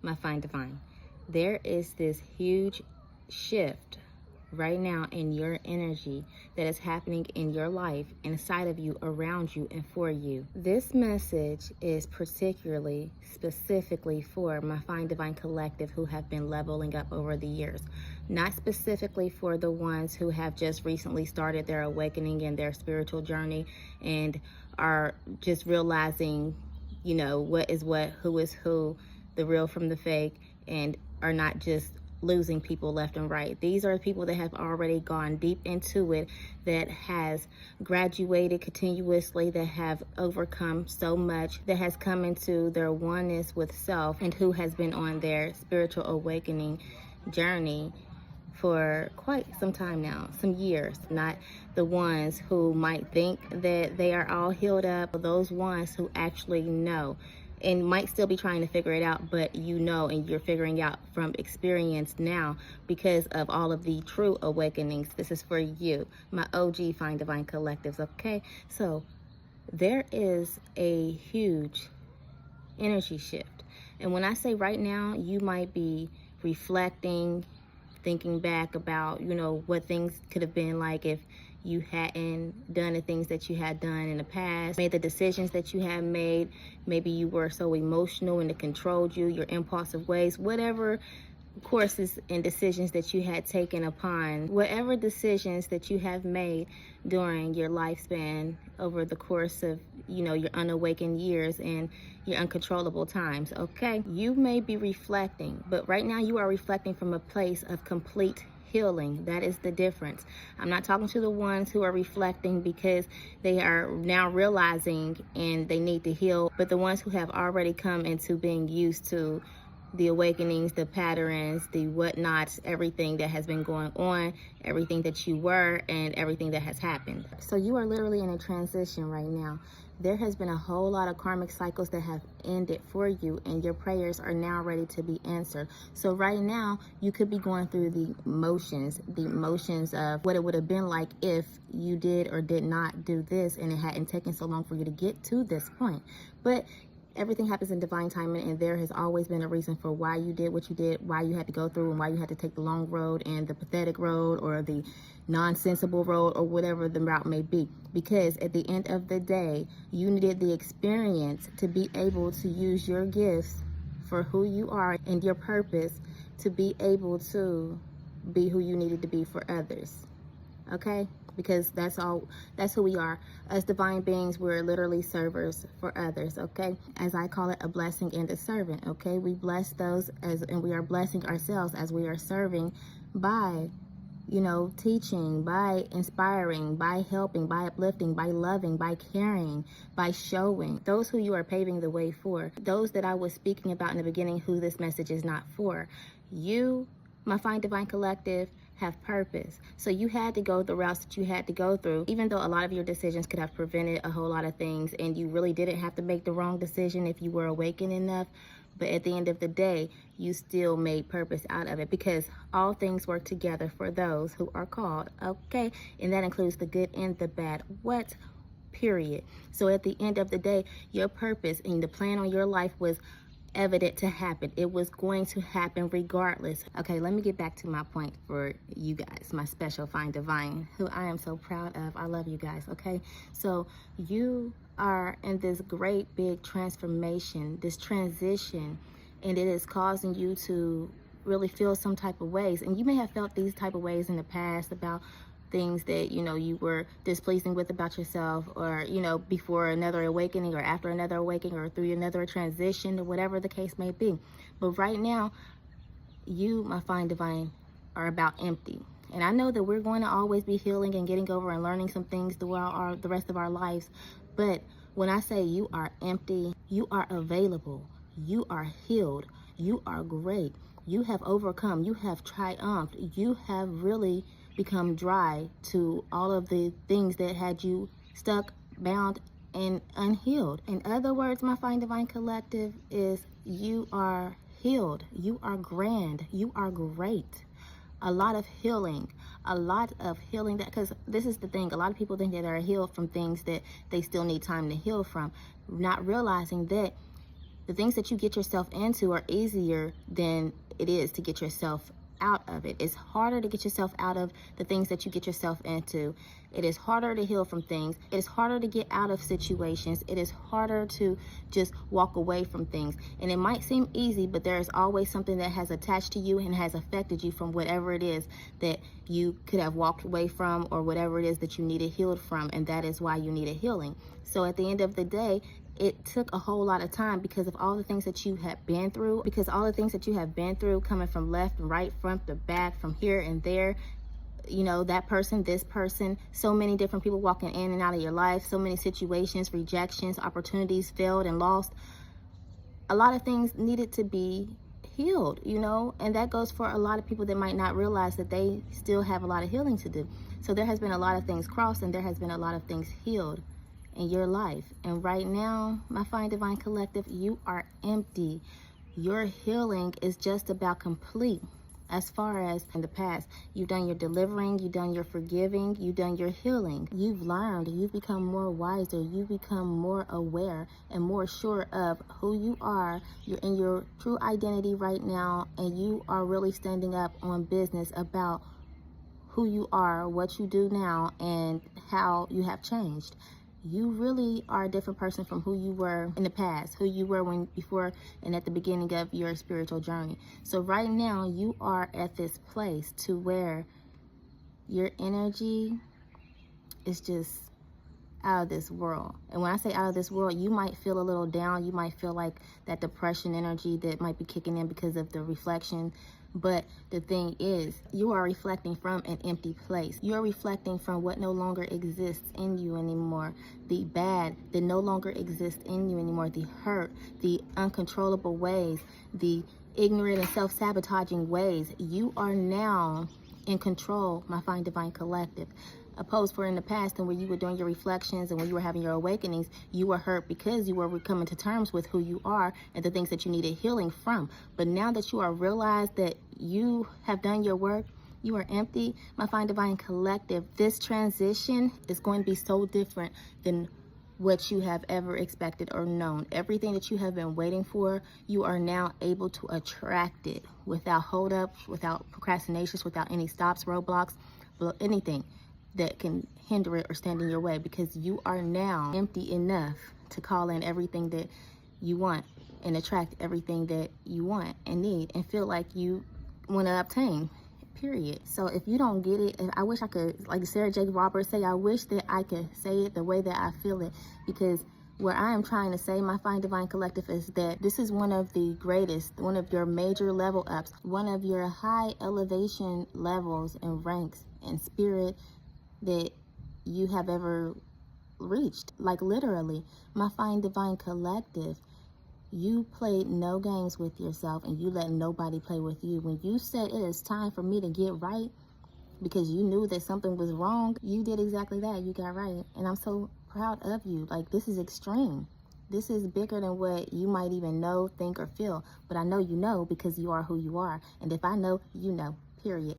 my fine divine, there is this huge shift right now in your energy that is happening in your life, inside of you, around you, and for you. This message is particularly, specifically for my fine divine collective who have been leveling up over the years. Not specifically for the ones who have just recently started their awakening and their spiritual journey and are just realizing, you know, what is what, who is who, the real from the fake, and are not just losing people left and right. These are people that have already gone deep into it, that has graduated continuously, that have overcome so much, that has come into their oneness with self, and who has been on their spiritual awakening journey for quite some time now, some years. Not the ones who might think that they are all healed up, but those ones who actually know and might still be trying to figure it out, but you know, and you're figuring out from experience now because of all of the true awakenings. This is for you, my OG Fine Divine Collectives, okay? So there is a huge energy shift. And when I say right now, you might be reflecting, thinking back about, you know, what things could have been like if you hadn't done the things that you had done in the past, made the decisions that you had made. Maybe you were so emotional and it controlled you, your impulsive ways, whatever courses and decisions that you had taken upon, whatever decisions that you have made during your lifespan over the course of, you know, your unawakened years and your uncontrollable times, okay? You may be reflecting, but right now you are reflecting from a place of complete healing. That is the difference. I'm not talking to the ones who are reflecting because they are now realizing and they need to heal, but the ones who have already come into being used to the awakenings, the patterns, the whatnots, everything that has been going on, everything that you were, and everything that has happened. So you are literally in a transition right now. There has been a whole lot of karmic cycles that have ended for you, and your prayers are now ready to be answered. So right now, you could be going through the motions of what it would have been like if you did or did not do this, and it hadn't taken so long for you to get to this point. But everything happens in divine timing, and there has always been a reason for why you did what you did, why you had to go through, and why you had to take the long road and the pathetic road or the nonsensible road or whatever the route may be. Because at the end of the day, you needed the experience to be able to use your gifts for who you are and your purpose to be able to be who you needed to be for others. Okay? Because that's who we are. As divine beings, we're literally servers for others, okay? As I call it, a blessing and a servant, okay? We bless those and we are blessing ourselves as we are serving by, you know, teaching, by inspiring, by helping, by uplifting, by loving, by caring, by showing. Those who you are paving the way for, those that I was speaking about in the beginning who this message is not for. You, my fine divine collective, have purpose. So you had to go the routes that you had to go through, even though a lot of your decisions could have prevented a whole lot of things, and you really didn't have to make the wrong decision if you were awakened enough. But at the end of the day, you still made purpose out of it, because all things work together for those who are called, okay? And that includes the good and the bad. What? Period. So at the end of the day, your purpose and the plan on your life was evident to happen. It was going to happen regardless. Okay, let me get back to my point for you guys, my special fine divine, who I am so proud of. I love you guys, okay? So you are in this great big transformation, this transition, and it is causing you to really feel some type of ways. And you may have felt these type of ways in the past about things that, you know, you were displeasing with about yourself, or, you know, before another awakening or after another awakening or through another transition or whatever the case may be. But right now, you, my fine divine, are about empty. And I know that we're going to always be healing and getting over and learning some things throughout the rest of our lives. But when I say you are empty, you are available, you are healed, you are great, you have overcome, you have triumphed, you have really become dry to all of the things that had you stuck, bound, and unhealed. In other words, my fine divine collective, is you are healed, you are grand, you are great. A lot of healing, that, because this is the thing, a lot of people think that they're healed from things that they still need time to heal from, not realizing that The things that you get yourself into are easier than it is to get yourself out of it. It's harder to get yourself out of the things that you get yourself into. It is harder to heal from things. It is harder to get out of situations. It is harder to just walk away from things. And it might seem easy, but there is always something that has attached to you and has affected you from whatever it is that you could have walked away from, or whatever it is that you needed healed from. And that is why you needed healing. So at the end of the day, it took a whole lot of time because of all the things that you have been through, coming from left and right, front to back, from here and there, you know, that person, this person, so many different people walking in and out of your life, so many situations, rejections, opportunities, failed and lost. A lot of things needed to be healed, you know, and that goes for a lot of people that might not realize that they still have a lot of healing to do. So there has been a lot of things crossed, and there has been a lot of things healed in your life. And right now, my Fine Divine Collective, you are empty. Your healing is just about complete. As far as in the past, you've done your delivering, you've done your forgiving, you've done your healing. You've learned, you've become more wiser, you've become more aware and more sure of who you are. You're in your true identity right now, and you are really standing up on business about who you are, what you do now, and how you have changed. You really are a different person from who you were in the past, who you were before and at the beginning of your spiritual journey. So right now, you are at this place to where your energy is just out of this world. And when I say out of this world, you might feel a little down. You might feel like that depression energy that might be kicking in because of the reflection. But the thing is, you are reflecting from an empty place. You are reflecting from what no longer exists in you anymore. The bad that no longer exists in you anymore. The hurt, the uncontrollable ways, the ignorant and self-sabotaging ways. You are now in control, my Fine Divine Collective. Opposed for in the past, and where you were doing your reflections and when you were having your awakenings, you were hurt because you were coming to terms with who you are and the things that you needed healing from. But now that you are realized that you have done your work, you are empty, my Fine Divine Collective, this transition is going to be so different than what you have ever expected or known. Everything that you have been waiting for, you are now able to attract it without holdups, without procrastinations, without any stops, roadblocks, anything that can hinder it or stand in your way, because you are now empty enough to call in everything that you want and attract everything that you want and need and feel like you want to obtain, period. So if you don't get it, and I wish I could, like Sarah J. Roberts say, I wish that I could say it the way that I feel it, because what I am trying to say, my Fine Divine Collective, is that this is one of the greatest, one of your major level ups, one of your high elevation levels and ranks and spirit that you have ever reached. Like literally, my Fine Divine Collective, you played no games with yourself, and you let nobody play with you. When you said it is time for me to get right because you knew that something was wrong, you did exactly that. You got right. And I'm so proud of you. Like, this is extreme. This is bigger than what you might even know, think, or feel. But I know you know, because you are who you are. And if I know, you know, period.